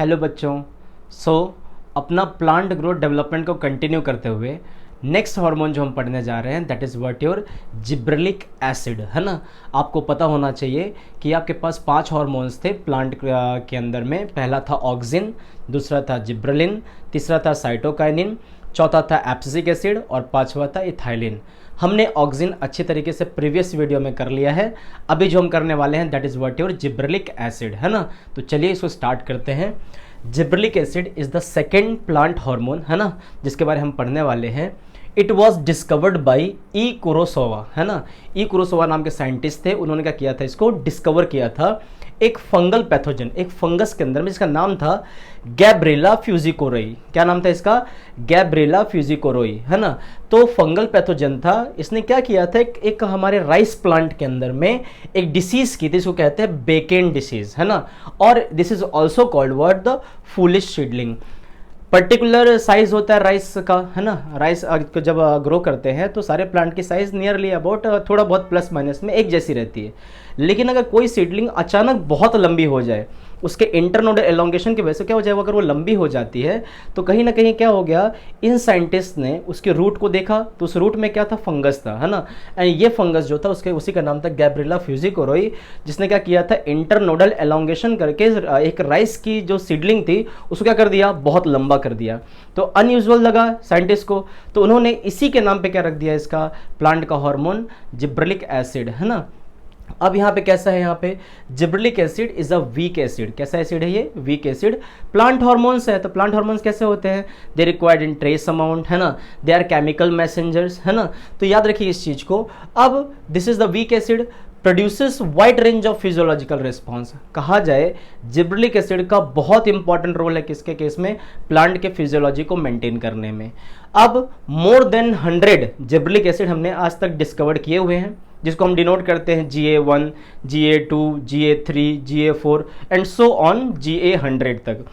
Hello बच्चों। सो अपना plant growth development को कंटिन्यू करते हुए नेक्स्ट हार्मोन जो हम पढ़ने जा रहे हैं that is what your gibberellic acid, है ना। आपको पता होना चाहिए कि आपके पास 5 हार्मोन्स थे प्लांट के अंदर में। पहला था ऑक्सिन, दूसरा था जिब्रेलिन, तीसरा था साइटोकाइनिन, चौथा था एब्सिसिक एसिड और पांचवा था इथाइलिन। हमने ऑक्सिन अच्छी तरीके से प्रीवियस वीडियो में कर लिया है। अभी जो हम करने वाले हैं that is what your gibberellic acid, है ना। तो चलिए इसको स्टार्ट करते हैं। Gibberellic acid is the second plant hormone, है ना, जिसके बारे में हम पढ़ने वाले हैं। It was discovered by E Kurosawa, है ना। ई कुरोसावा नाम के साइंटिस्ट थे। उन्होंने क्या किया था, इसको डिस्कवर किया था एक फंगल पैथोजन, एक फंगस के अंदर में, जिसका नाम था गैब्रेला फ्यूजिकोरोई। क्या नाम था इसका? गैब्रेला फ्यूजिकोरोई, है ना। तो फंगल पैथोजन था। इसने क्या किया था, एक हमारे राइस प्लांट के अंदर में एक डिसीज की थी, इसको कहते हैं बेकेन डिसीज, है ना। और this is also called word the foolish seedling. Particular size होता है राइस का, है ना। राइस जब ग्रो करते हैं तो सारे प्लांट की साइज नियरली अबाउट थोड़ा बहुत प्लस माइनस में एक जैसी रहती है। लेकिन अगर कोई सीडलिंग अचानक बहुत लंबी हो जाए, उसके इंटरनोडल एलोंगेशन की वजह से क्या हो जाएगा, अगर वो लंबी हो जाती है तो कहीं ना कहीं क्या हो गया, इन साइंटिस्ट ने उसके रूट को देखा तो उस रूट में क्या था, फंगस था, है ना। एंड ये फंगस जो था उसके उसी का नाम था गैब्रेला फ्यूजिकोरोई, जिसने क्या किया था, इंटरनोडल एलोंगेशन करके एक राइस की जो सीडलिंग थी उसको क्या कर दिया, बहुत लंबा कर दिया। तो अनयूजुअल लगा साइंटिस्ट को, तो उन्होंने इसी के नाम पे क्या रख दिया, इसका प्लांट का हार्मोन जिब्रेलिक एसिड, है ना। अब यहाँ पे कैसा है, यहाँ पे gibberellic acid is a weak acid. कैसा एसिड है ये? Weak acid. प्लांट हार्मोन्स है, तो प्लांट हार्मोन्स कैसे होते हैं? They required in trace amount, है ना। दे आर केमिकल मैसेंजर्स, है ना। तो याद रखिए इस चीज को। अब this is the weak acid produces wide range of physiological response. कहा जाए जिब्रेलिक एसिड का बहुत इंपॉर्टेंट रोल है किसके केस में, प्लांट के फिजियोलॉजी को मेंटेन करने में। अब मोर देन 100 जिब्रेलिक एसिड हमने आज तक डिस्कवर्ड किए हुए हैं, जिसको हम डिनोट करते हैं GA1, GA2, GA3, GA4 and so on GA100 तक।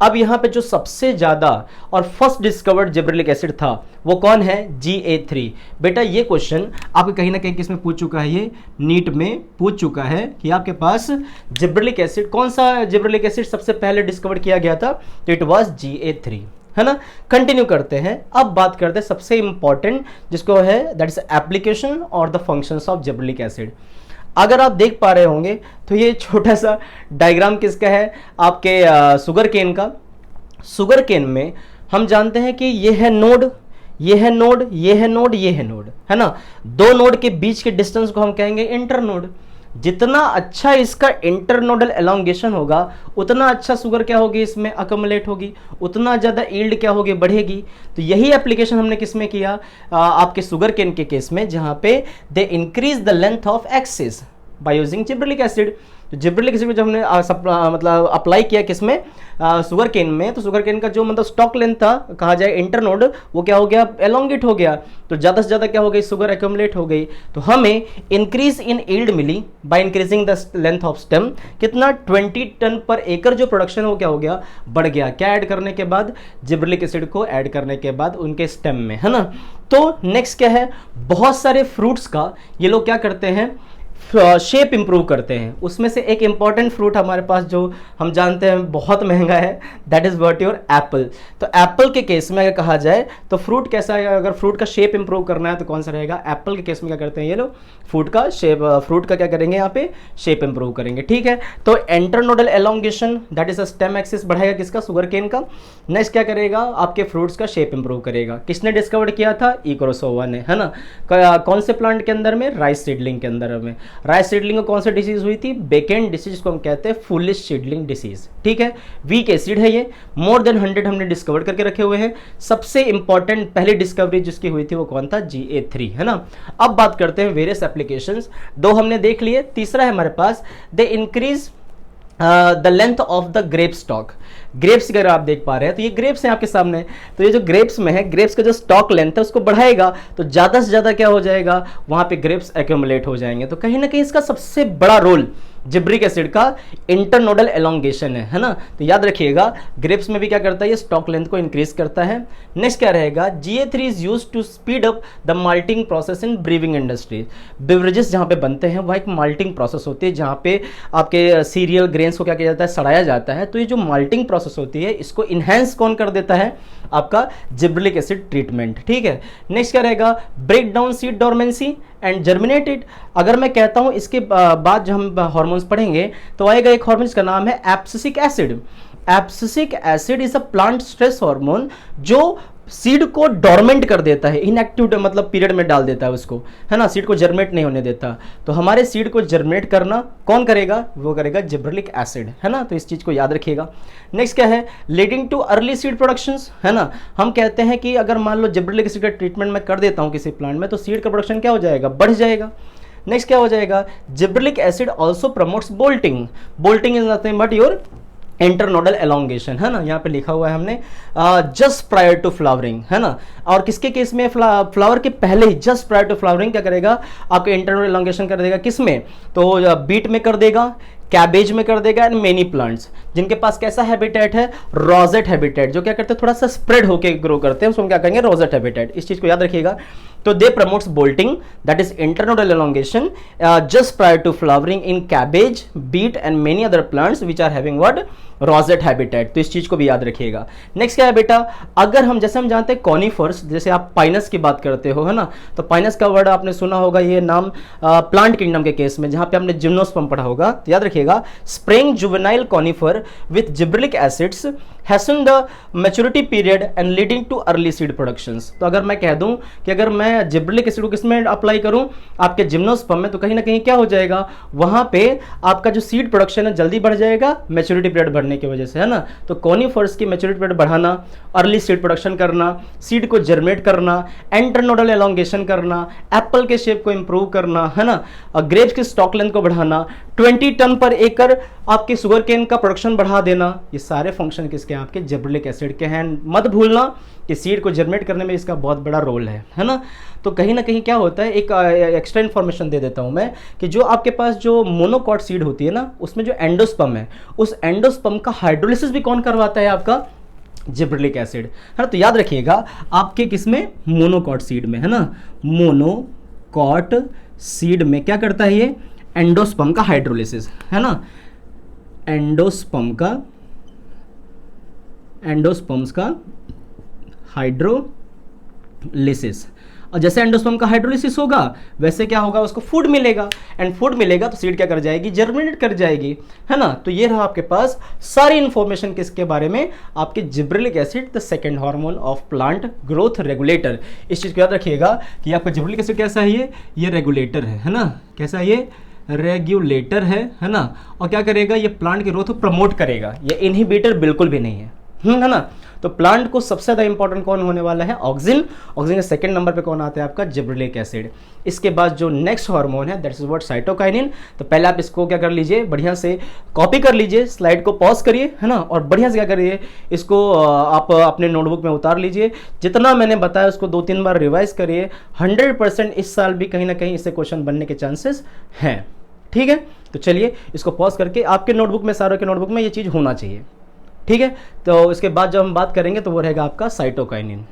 अब यहाँ पे जो सबसे ज़्यादा और फर्स्ट डिस्कवर्ड जिब्रेलिक एसिड था वो कौन है? GA3। बेटा ये क्वेश्चन आपके कहीं ना कहीं किस में पूछ चुका है, ये नीट में पूछ चुका है कि आपके पास जिब्रेलिक एसिड, कौन सा जिब्रेलिक एसिड सबसे पहले डिस्कवर किया गया था, तो इट वॉज GA3, है ना। कंटिन्यू करते हैं। अब बात करते हैं सबसे इंपॉर्टेंट जिसको है दैट इज एप्लीकेशन और the functions of gibberellic acid. अगर आप देख पा रहे होंगे तो ये छोटा सा डायग्राम किसका है, आपके शुगर केन का। शुगर केन में हम जानते हैं कि ये है नोड, ये है नोड, ये है नोड, ये है नोड, है ना। दो नोड के बीच के डिस्टेंस को हम कहेंगे इंटरनोड। जितना अच्छा इसका इंटरनोडल एलोंगेशन होगा उतना अच्छा शुगर क्या होगी, इसमें अकमुलेट होगी, उतना ज़्यादा यील्ड क्या होगी, बढ़ेगी। तो यही एप्लीकेशन हमने किस में किया, आपके शुगर केन के केस में, जहाँ पे दे increase the length of axis by using gibberellic acid. तो जिब्रेलिक एसिड जब हमने मतलब अप्लाई किया किसमें, शुगर केन में, तो शुगर केन का जो मतलब स्टॉक लेंथ था, कहा जाए इंटरनोड, वो क्या हो गया, एलोंगेट हो गया। तो ज़्यादा से ज़्यादा क्या हो गई, शुगर एक्यूमुलेट हो गई। तो हमें इंक्रीज इन यील्ड मिली by increasing the length of stem. कितना? 20 टन पर एकड़ जो प्रोडक्शन हो क्या हो गया, बढ़ गया। क्या ऐड करने के बाद? जिब्रेलिक एसिड को ऐड करने के बाद उनके स्टेम में, है ना। तो नेक्स्ट क्या है, बहुत सारे फ्रूट्स का ये लोग क्या करते हैं, शेप इंप्रूव करते हैं। उसमें से एक इंपॉर्टेंट फ्रूट हमारे पास जो हम जानते हैं बहुत महंगा है, that is what your Apple. तो एप्पल के केस में अगर कहा जाए तो फ्रूट कैसा है, अगर फ्रूट का शेप इंप्रूव करना है तो कौन सा रहेगा, एप्पल के केस में क्या करते हैं ये लोग, फ्रूट का शेप, फ्रूट का क्या करेंगे, यहाँ पे शेप इंप्रूव करेंगे, ठीक है। तो internodal elongation that is stem axis बढ़ाएगा किसका, शुगर केन का। नेक्स्ट क्या करेगा, आपके फ्रूट्स का शेप इंप्रूव करेगा। किसने डिस्कवर किया था? ई कुरोसावा ने, है ना। कौन से प्लांट के अंदर में? राइस सीडलिंग के अंदर में। राइस सीडलिंग को कौन सी डिसीज हुई थी? बेकेन डिसीज को हम कहते हैं फूलिश सीडलिंग डिसीज, ठीक है। वीक एसिड है ये। मोर देन 100 हमने डिस्कवर करके रखे हुए हैं। सबसे इंपॉर्टेंट पहली डिस्कवरी जिसकी हुई थी वो कौन था? GA3, है ना। अब बात करते हैं वेरियस एप्लीकेशंस। दो हमने देख लिए, तीसरा है हमारे पास they increase the length of the grape stock. Grapes अगर आप देख पा रहे हैं तो ये ग्रेप्स हैं आपके सामने, तो ये जो ग्रेप्स में है, ग्रेप्स का जो स्टॉक लेंथ है उसको बढ़ाएगा तो ज़्यादा से ज़्यादा क्या हो जाएगा, वहाँ पे ग्रेप्स एक्यूमुलेट हो जाएंगे। तो कहीं ना कहीं इसका सबसे बड़ा रोल जिब्रिक एसिड का इंटरनोडल एलोंगेशन है ना। तो याद रखिएगा ग्रेप्स में भी क्या करता है, ये स्टॉक लेंथ को इंक्रीज करता है। नेक्स्ट क्या रहेगा, GA3 is used to speed up the malting process in brewing industry. Beverages जहाँ पे बनते हैं वहाँ एक माल्टिंग प्रोसेस होती है, जहाँ पे आपके सीरियल ग्रेन्स को क्या किया जाता है, सड़ाया जाता है। तो ये जो माल्टिंग प्रोसेस होती है इसको इन्हेंस कौन कर देता है, आपका जिब्रिलिक एसिड ट्रीटमेंट। ठीक है, नेक्स्ट क्या रहेगा, break down seed dormancy and germinated. अगर मैं कहता हूं इसके बाद जो हम हार्मोन्स पढ़ेंगे तो आएगा एक हार्मोन का नाम है abscisic acid. Abscisic acid is a plant stress hormone जो सीड को डोरमेंट कर देता है, इनएक्टिव मतलब पीरियड में डाल देता है उसको, है ना, सीड को जर्मिनेट नहीं होने देता। तो हमारे सीड को जर्मिनेट करना कौन करेगा, वो करेगा जिब्रिलिक एसिड, है ना। तो इस चीज को याद रखिएगा। नेक्स्ट क्या है, leading too early seed productions, है ना। हम कहते हैं कि अगर मान लो जिब्रिलिक एसिड का ट्रीटमेंट मैं कर देता हूं किसी प्लांट में तो सीड का प्रोडक्शन क्या हो जाएगा, बढ़ जाएगा। नेक्स्ट क्या हो जाएगा, gibberellic acid also promotes bolting. Bolting is nothing but your internodal elongation, है ना, यहाँ पे लिखा हुआ है हमने जस्ट प्रायर टू फ्लावरिंग, है ना। और किसके केस में, फ्लावर के पहले ही जस्ट प्रायर टू फ्लावरिंग क्या करेगा, आपके इंटरनोडल एलोंगेशन कर देगा। किसमें, तो बीट में कर देगा, कैबेज में कर देगा, एंड मेनी प्लांट्स जिनके पास कैसा हैबिटेट है, रोजेट हैबिटेट, जो क्या करते हैं थोड़ा सा स्प्रेड होके ग्रो करते हैं, उसको हम क्या कहेंगे, रोजेट हैबिटेट। इस चीज को याद रखिएगा। तो they promotes bolting that is internodal elongation just prior to flowering in cabbage, beet and many other plants which are having what, rosette habitat. तो इस चीज को भी याद रखिएगा। नेक्स्ट क्या है बेटा, अगर हम जैसे हम जानते हैं कॉनिफर्स, जैसे आप पाइनस की बात करते हो, है ना, तो पाइनस का वर्ड आपने सुना होगा, ये नाम प्लांट किंगडम के केस में जहां पे हमने जिम्नोस्पर्म पढ़ा होगा। तो याद रखिएगा, spraying juvenile conifer with gibberellic acids hasten the maturity period and leading to early seed productions। तो अगर मैं कह दूं कि अगर मैं जिब्रिलिक एसिड को किसमें अप्लाई करूं, आपके जिम्नोस्पर्म में, तो कहीं ना कहीं क्या हो जाएगा, वहां पे आपका जो सीड प्रोडक्शन है जल्दी बढ़ जाएगा मैच्योरिटी पीरियड बढ़ने की वजह से, है ना। तो कॉनिफर्स की मैच्योरिटी पीरियड बढ़ाना, अर्ली सीड प्रोडक्शन करना, सीड को जर्मिनेट करना, इंटरनोडल एलोंगेशन करना, एप्पल के शेप को इंप्रूव करना, है ना, ग्रेप्स की स्टॉक लेंथ को बढ़ाना, 20 टन पर एकड़ आपके शुगर केन का प्रोडक्शन बढ़ा देना, ये सारे फंक्शन किसके, आपके जिब्रिलिक एसिड के हैं। मत भूलना कि सीड को जर्मिनेट करने में इसका बहुत बड़ा रोल है ना। तो कहीं ना कहीं क्या होता है, एक एक्स्ट्रा इन्फॉर्मेशन दे देता हूं मैं कि जो आपके पास जो मोनोकॉट सीड होती है ना, उसमें जो एंडोस्पर्म है, उस एंडोस्पर्म का हाइड्रोलिसिस भी कौन करवाता है, आपका जिब्रिलिक एसिड, है ना। तो याद रखिएगा आपके किसमें, मोनोकॉट सीड में, है ना, मोनोकॉट सीड में क्या करता है ये, एंडोस्पर्म का हाइड्रोलिसिस, है ना, एंडोस्पर्म्स का हाइड्रोलिसिस। और जैसे एंडोस्पर्म का हाइड्रोलिसिस होगा वैसे क्या होगा, उसको फूड मिलेगा, एंड फूड मिलेगा तो सीड क्या कर जाएगी, जर्मिनेट कर जाएगी, है ना। तो ये रहा आपके पास सारी इंफॉर्मेशन किसके बारे में, आपके gibberellic acid, the second hormone of plant growth regulator. इस चीज को याद रखिएगा कि आपका जिब्रिलिक एसिड कैसा है, ये रेगुलेटर है ना, कैसा है, ये रेगुलेटर है ना। और क्या करेगा, ये प्लांट की ग्रोथ को प्रमोट करेगा, ये इनहिबिटर बिल्कुल भी नहीं है ना। तो प्लांट को सबसे ज़्यादा इंपॉर्टेंट कौन होने वाला है, ऑक्सिन। ऑक्सिन के सेकंड नंबर पे कौन आता है, आपका जिब्रिलिक एसिड। इसके बाद जो नेक्स्ट हार्मोन है दैट इज व्हाट, साइटोकाइनिन। तो पहले आप इसको क्या कर लीजिए, बढ़िया से कॉपी कर लीजिए, स्लाइड को पॉज करिए, है ना, और बढ़िया से क्या करिए, इसको आप अपने नोटबुक में उतार लीजिए। जितना मैंने बताया उसको 2-3 बार रिवाइज करिए। 100% इस साल भी कहीं ना कहीं इससे क्वेश्चन बनने के चांसेस हैं। ठीक है, तो चलिए इसको पॉज करके आपके नोटबुक में, सारों के नोटबुक में ये चीज़ होना चाहिए। ठीक है, तो इसके बाद जब हम बात करेंगे तो वो रहेगा आपका साइटोकाइनिन।